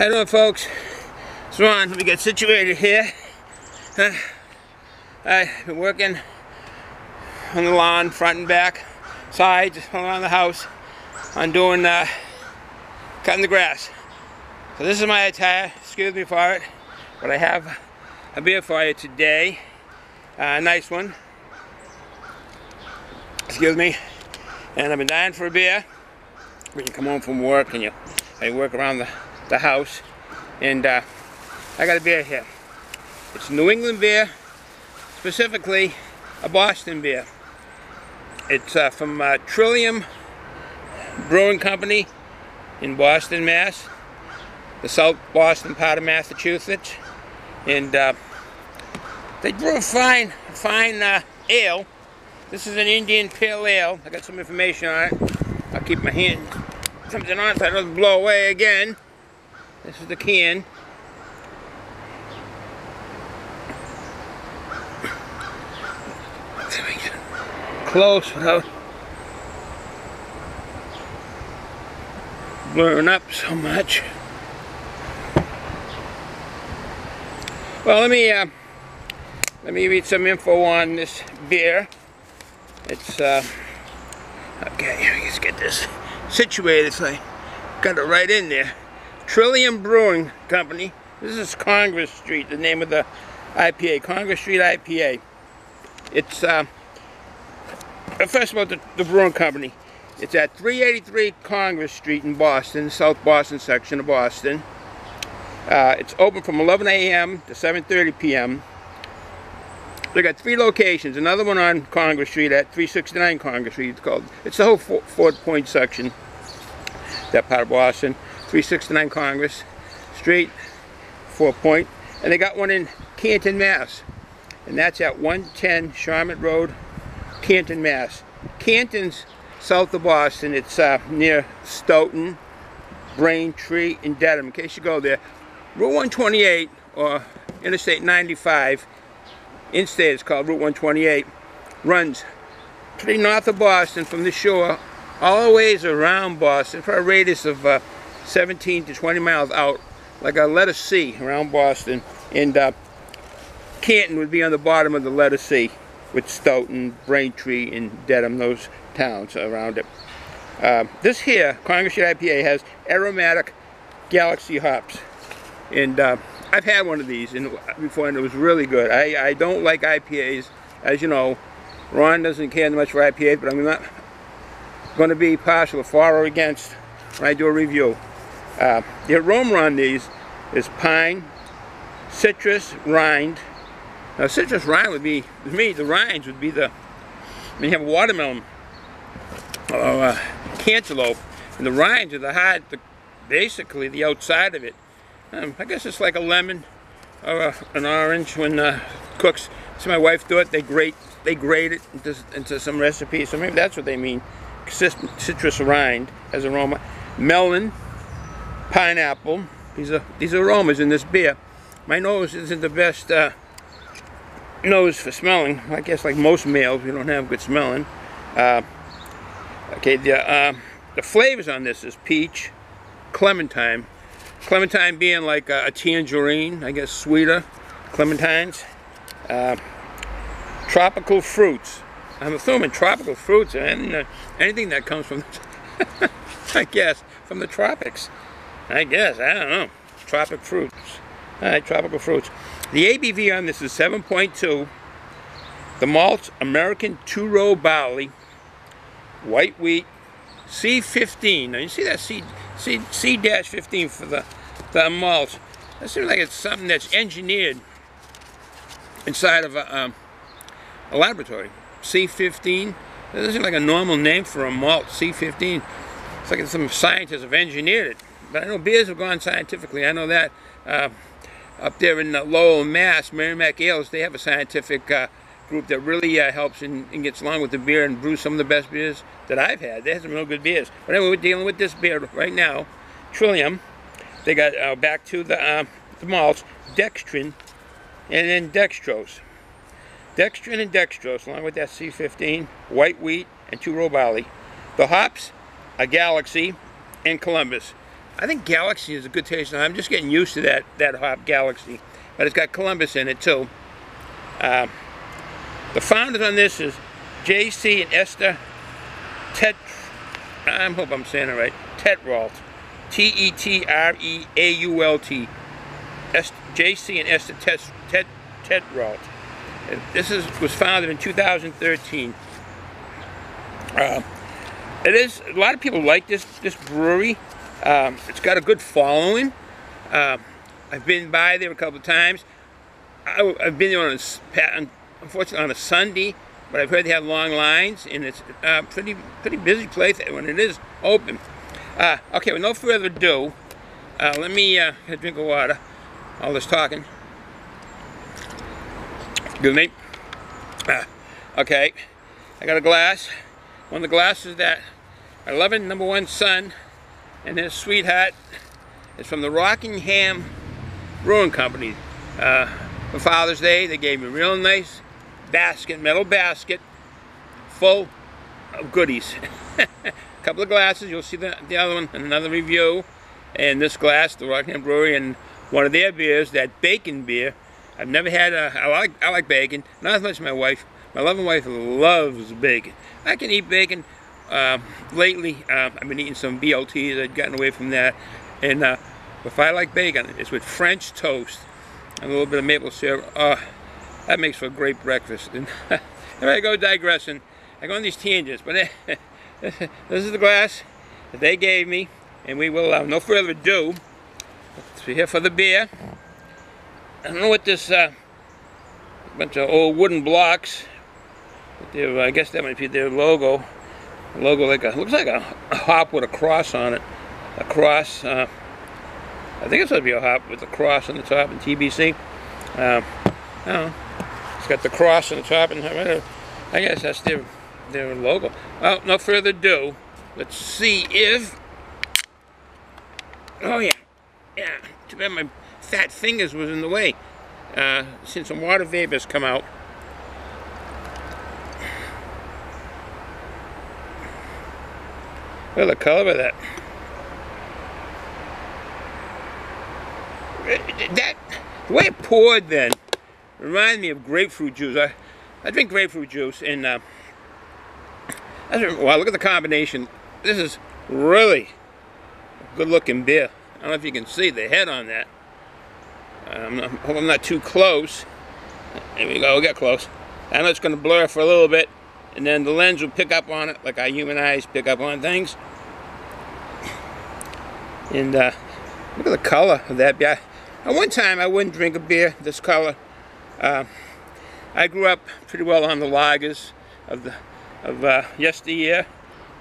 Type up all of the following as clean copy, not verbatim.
How you doing, folks? It's Ron. Let me get situated here. I've been working on the lawn, front and back, sides, all around the house, on doing cutting the grass. So this is my attire. Excuse me for it, but I have a beer for you today. A nice one. Excuse me. And I've been dying for a beer. When you come home from work and you work around the house, and I got a beer here. It's New England beer, specifically a Boston beer. It's from Trillium Brewing Company in Boston, Mass, the South Boston part of Massachusetts, and they brew a fine ale. This is an Indian Pale Ale. I got some information on it. I'll keep my hand something on so it doesn't blow away again. This is the can. Close without blurring up so much. Well, let me read some info on this beer. It's okay, let's get this situated so I got it right in there. Trillium Brewing Company. This is Congress Street, the name of the IPA, Congress Street IPA. It's first about the brewing company. It's at 383 Congress Street in Boston, South Boston section of Boston. It's open from 11 a.m. to 7:30 p.m. They got 3 locations. Another one on Congress Street at 369 Congress Street. It's the whole Fort Point section, that part of Boston. 369 Congress Street, Fort Point. And they got one in Canton, Mass. And that's at 110 Charlotte Road, Canton, Mass. Canton's south of Boston. It's near Stoughton, Braintree, and Dedham, in case you go there. Route 128, or Interstate 95, Interstate is called Route 128, runs pretty north of Boston from the shore all the ways around Boston for a radius of 17 to 20 miles out, like a letter C around Boston. And Canton would be on the bottom of the letter C, with Stoughton, Braintree, and Dedham, those towns around it. This here, Congress Street IPA, has aromatic Galaxy hops. And I've had one of these before, and it was really good. I don't like IPAs, as you know. Ron doesn't care much for IPAs, but I'm not going to be partial for or against when I do a review. The aroma on these is pine, citrus, rind. Now, citrus rind would be, to me, the rinds would be when you have watermelon or cantaloupe, and the rinds are the hard, basically the outside of it. I guess it's like a lemon or an orange when cooks. See my wife do it. They grate it into some recipes. So maybe that's what they mean. Citrus rind as aroma. Melon, pineapple. These are aromas in this beer. My nose isn't the best nose for smelling. I guess like most males, we don't have good smelling. Okay, the flavors on this is peach, clementine. Clementine being like a tangerine, I guess sweeter. Clementines. Tropical fruits. I'm assuming tropical fruits and anything that comes from, I guess, from the tropics. I guess, I don't know. Tropic fruits. Alright, tropical fruits. The ABV on this is 7.2. The malt's American 2-row barley, white wheat, C15. Now you see that C-15 for the malt. That seems like it's something that's engineered inside of a laboratory. C15. That doesn't seem like a normal name for a malt. C15. It's like some scientists have engineered it. But I know beers have gone scientifically. I know that. Up there in Lowell, Mass, Merrimack Ales, they have a scientific group that really helps and gets along with the beer and brews some of the best beers that I've had. They have some real good beers. But anyway, we're dealing with this beer right now, Trillium. They got back to the malts, dextrin, and then dextrose. Dextrin and dextrose, along with that C15, white wheat, and 2-row barley. The hops are Galaxy and Columbus. I think Galaxy is a good taste. I'm just getting used to that hop, Galaxy. But it's got Columbus in it too. The founders on this is J.C. and Esther I hope I'm saying it right. Tetrault. T-E-T-R-E-A-U-L-T. J.C. and Esther Tetrault. This was founded in 2013. It is, a lot of people like this brewery. It's got a good following. I've been by there a couple of times. I've been there unfortunately on a Sunday, but I've heard they have long lines, and it's a pretty busy place when it is open. Okay, with no further ado, let me get a drink of water. All this talking. Good night. Okay, I got a glass. One of the glasses that I love it, #1 son and his sweetheart. It's from the Rockingham Brewing Company. For Father's Day, they gave me a real nice metal basket, full of goodies. A couple of glasses, you'll see the other one in another review. And this glass, the Rockingham Brewery, and one of their beers, that bacon beer. I've never had I like bacon, not as much as my wife. My loving wife loves bacon. I can eat bacon. Lately, I've been eating some BLTs. I've gotten away from that. And if I like bacon, it's with French toast and a little bit of maple syrup. That makes for a great breakfast. And there I go digressing. I go on these tangents, but this is the glass that they gave me, and we will, no further ado, we're here for the beer. I don't know what this bunch of old wooden blocks. But I guess that might be their logo. A logo looks like a hop with a cross on it. A cross. I think it's supposed to be a hop with a cross on the top and TBC. I don't know. It's got the cross on the top, and I guess that's their logo. Well, no further ado. Let's see if. Oh yeah, too bad my fat fingers was in the way. Since some water vapors come out. Look at the color of that. The way it poured then reminded me of grapefruit juice. I drink grapefruit juice, and well, look at the combination. This is really a good-looking beer. I don't know if you can see the head on that. I hope I'm not too close. There we go, we got close. I know it's going to blur for a little bit, and then the lens will pick up on it like our human eyes pick up on things. And look at the color of that beer. At one time, I wouldn't drink a beer this color. I grew up pretty well on the lagers of yesteryear,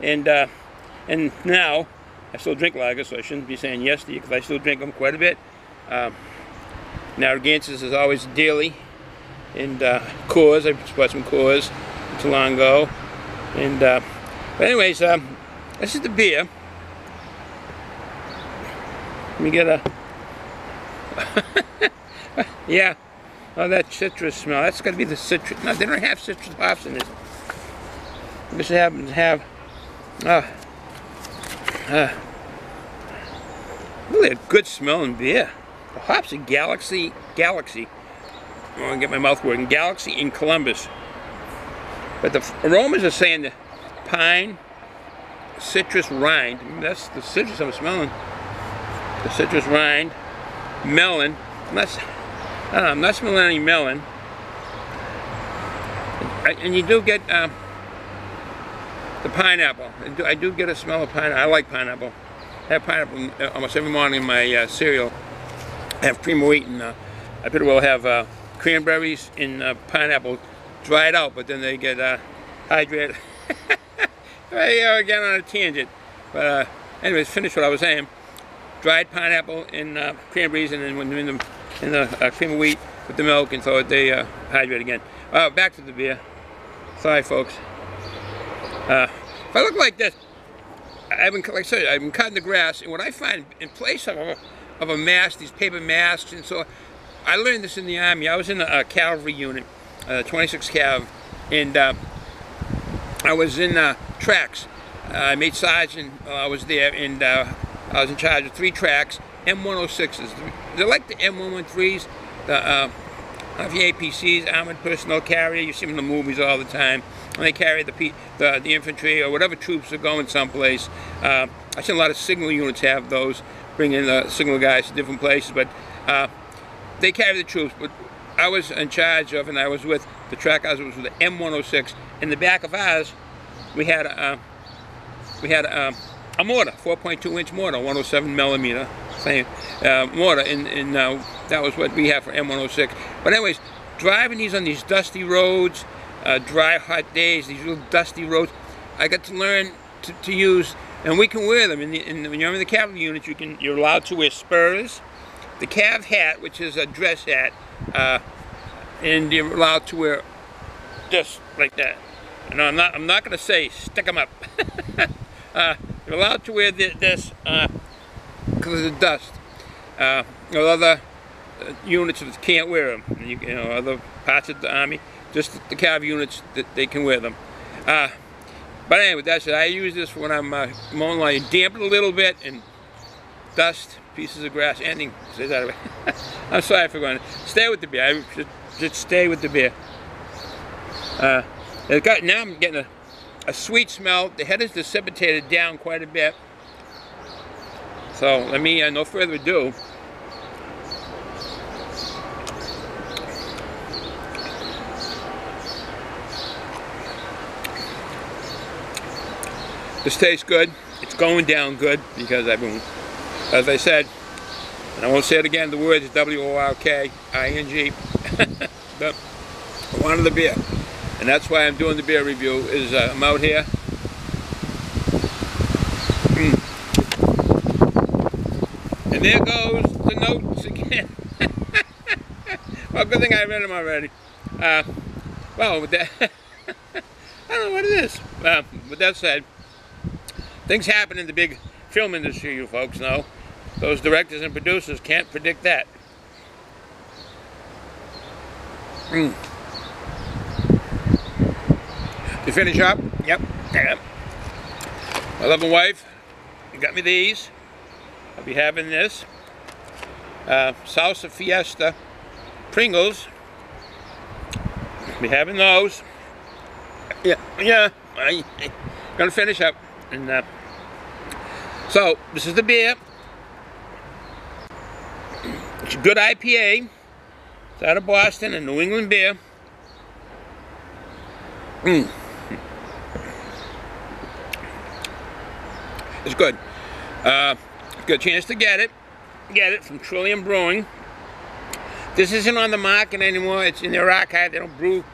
and now I still drink lagers, so I shouldn't be saying yesteryear because I still drink them quite a bit. Narragansett is always daily, and Coors. I bought some Coors not too long ago, and but anyways, this is the beer. Let me get a yeah. Oh, that citrus smell. That's got to be the citrus. No, they don't have citrus hops in this. This happens to have really a good smelling beer. The hops are Galaxy. I'm going to get my mouth working. Galaxy in Columbus. But the aromas are saying the pine, citrus rind. That's the citrus I'm smelling. The citrus rind, melon. I'm not smelling any melon. And you do get the pineapple. I do get a smell of pineapple. I like pineapple. I have pineapple almost every morning in my cereal. I have cream of wheat, and I pretty well have cranberries and pineapple dried out, but then they get hydrated. Again on a tangent. But anyways, finish what I was saying. Dried pineapple and cranberries, and then when they're in the cream of wheat with the milk, and so they hydrate again. Back to the beer. Sorry, folks. If I look like this, like I said, I've been cutting the grass, and what I find in place of a mask, these paper masks, and so I learned this in the Army. I was in a cavalry unit, 26 Cav, and I was in tracks. I made sergeant while I was there, and I was in charge of 3 tracks, M106s. They're like the M113s, the APCs, Armored Personnel Carrier. You see them in the movies all the time. And they carry the infantry or whatever troops are going someplace. I've seen a lot of signal units have those, bringing signal guys to different places, but they carry the troops. But I was in charge of, and I was with the track. I was with the M106. In the back of ours, we had a mortar, 4.2-inch mortar, 107 millimeter, same mortar, and that was what we had for M106. But anyways, driving these on these dusty roads, dry, hot days, these real dusty roads, I got to learn to use, and we can wear them. When you're in the cavalry unit, you're allowed to wear spurs, the cav hat, which is a dress hat, and you're allowed to wear this like that. No, I'm not going to say stick them up. You're allowed to wear this because of the dust. Other units can't wear them. You know, other parts of the army, just the cav units that they can wear them. But anyway, that's it. I use this when I'm mowing lawn. Damp it a little bit and dust, pieces of grass, anything. Stay that way. I'm sorry for going. Stay with the beer. I should stay with the beer. Now I'm getting a sweet smell. The head is dissipated down quite a bit. So let me, no further ado. This tastes good. It's going down good because I've been, as I said, and I won't say it again, the words W-O-R-K-I-N-G. But I wanted the beer. And that's why I'm doing the beer review, is I'm out here. And there goes the notes again. Well, good thing I read them already. Well, with that, I don't know what it is. With that said, things happen in the big film industry, you folks know. Those directors and producers can't predict that. To finish up, yep. My loving wife got me these. I'll be having this. Salsa Fiesta Pringles. I'll be having those. Yeah. I'm gonna finish up. And so this is the beer. It's a good IPA. It's out of Boston, a New England beer. It's good. Got a chance to get it from Trillium Brewing. This isn't on the market anymore. It's in their archive. They don't brew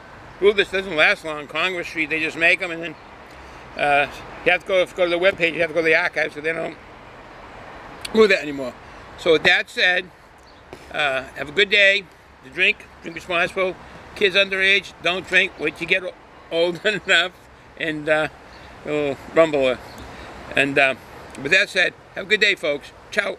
this. Doesn't last long. Congress Street. They just make them, and then you have to go to the web page. You have to go to the archive, so they don't brew that anymore. So with that said, have a good day. Drink responsible. Kids underage, don't drink. Wait till you get old enough, and rumble. And with that said, have a good day, folks. Ciao.